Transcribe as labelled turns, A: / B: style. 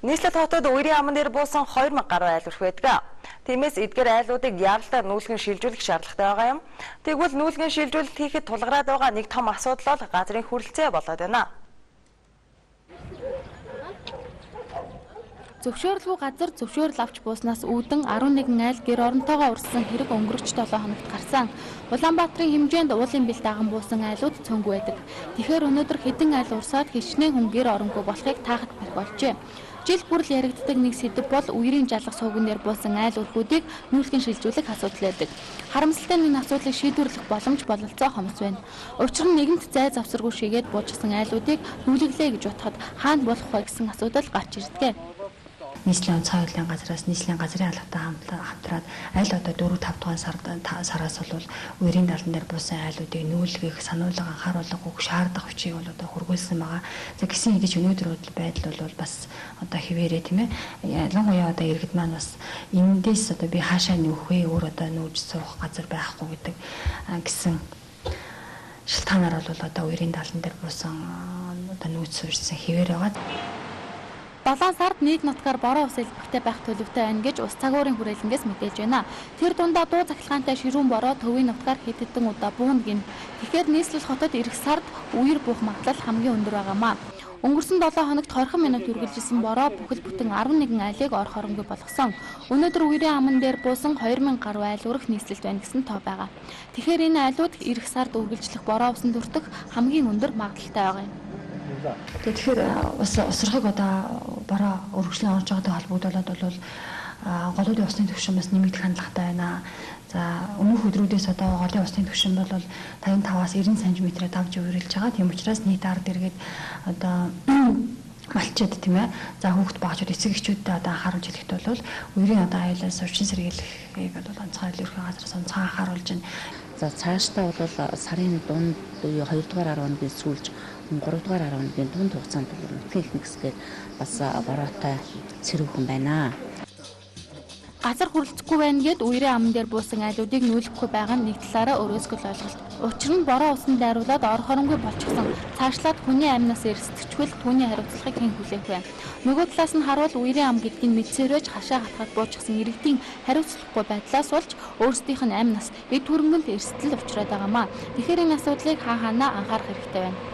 A: Нийслэл хотод үерийн аман дээр буусан 2000 гаруй айл өрх байдаг. Тиймээс эдгээр айлуудыг яаралтай нүүлгэн шилжүүлэх шаардлагатай байгаа юм. Тэгвэл нүүлгэн шилжүүлэлт хийхэд тулгараад байгаа нэг том асуудал бол газрын хүрэлцээ болоод байна.
B: Зөвшөөрлгүй газар зөвшөөрөл авч бууснаас үүдэн 11 айл гэр оронтойгоо урссан хэрэг өнгөрч 7 хоногт гарсан. Улаанбаатарын хэмжээнд уулын бэл даган буусан айлууд цөөнгүй байдаг. Тэгэхээр өнөөдөр хэдэн айл урсаад хичнээн хүн гэр оронгүй болохыг таахад барих болжээ. Жил бүрл яригддаг нэг сэдэв бол үерийн жалах сууган дээр буусан айл өргүүдийг нүүлгэн шилжүүлэх асуудал байдаг. Харамсалтай нэг асуудлыг шийдвэрлэх боломж бололцоо хомс байна. Учир нь нийгэмд зай завсаргүй шигээд буужсан айлуудыг нүүлгэлээ гэж бодоход хаана болох вэ гэсэн асуудал гарч ирдэг.
C: Нийслэлийн онцгой аюулын газраас нийслэлийн газрын албатай хамтраад аль одоо 4-5 сараас бол үерийн далан дээр буусан айлуудыг нүүлгэх, сануулга анхааруулга өгөх шаардах хүчийг бол одоо хургуулсан байгаа. За гисэн хэдиж өнөөдөр байдал бол бас одоо хэвээрээ тийм ээ. Ялангуяа одоо иргэд маань бас эндээс одоо би хаашаа нүүх вэ? Өөр одоо нүүж суух газар байхгүй гэдэг гэсэн шалтгаанаар бол одоо үерийн далан дээр буусан одоо нүүж суурьсан хэвээр байгаа.
B: 7 сард нийт нутгаар бороо ус элбэгтэй байх төлөвтэй байна гэж ус цагуурын хүрээлэнгээс мэдээж байна. Тэр дундаа дуу цахилгаантай ширүүн бороо төвийн нутгаар хэд хэдэн удаа буунаг юм. Тэгэхээр нийслэл хотод ирэх сард үер буух магадлал хамгийн өндөр байгаамаа. Өнгөрсөн 7 хоногт 20 минут үргэлжилсэн бороо бүхэл бүтэн 11 айлыг орох оронгүй болгосон. Өнөөдөр үерийн аман дээр буусан 2000 гаруй айл өрөх нийслэлт байна гэсэн тоо байгаа. Тэгэхээр энэ айлууд ирэх сард үргэлжлэх бороо усанд өртөх хамгийн өндөр магадлалтай байгаа юм.
C: Тэгэхээр усрахыг одоо бороо өргөжлөн орж байгаатай холбогдуулаад бол голуудын усны түвшин бас нэмэгдэх хандлагатай байна. За өмнөх өдрүүдээс одоо голын усны түвшин бол 55-аас 90 см давж өөрчлөж байгаа. Тийм учраас нийт ард иргэд одоо малчид тийм ээ. За хүүхд багчид эцэг эхчүүдэд одоо анхааруулж хэлэхэд бол үерийн одоо аюулаас урьдчилан сэргийлэхийг бол онцгой аюулын ерхий газраас онцгой анхааруулж байна.
D: За цаашдаа бол сарын дунд 2 дугаар 10-ны сүүлж 3 дугаар 10-ны дунд хугацаанд нутгийн их хэсгээр бас бороотой цэрүүхэн байна.
B: Газар хүрэлцэхгүй байна гэд үерийн аман дээр буусан айлуудыг нүүлэхгүй байгаа нь нэг талаараа өрөөсгөл ойлголт. Учир нь бороо усан дайруулаад орох оронгүй болчихсон. Цаашлаад хүний амнаас эрсдэгчвэл түүний хариуцлагыг хэн хүлээх вэ? Нөгөө талаас нь харуул үерийн ам гэдгийг мэдсээрэж хашаа хатгаад буужчихсан иргэдийн хариуцлагагүй байдлаас болж өөрсдийнх нь амнаас эд хөрөнгөнд эрсдэл учраад байгаамаа. Тэгэхээр энэ асуудлыг хаанаа анхаарах хэрэгтэй байна.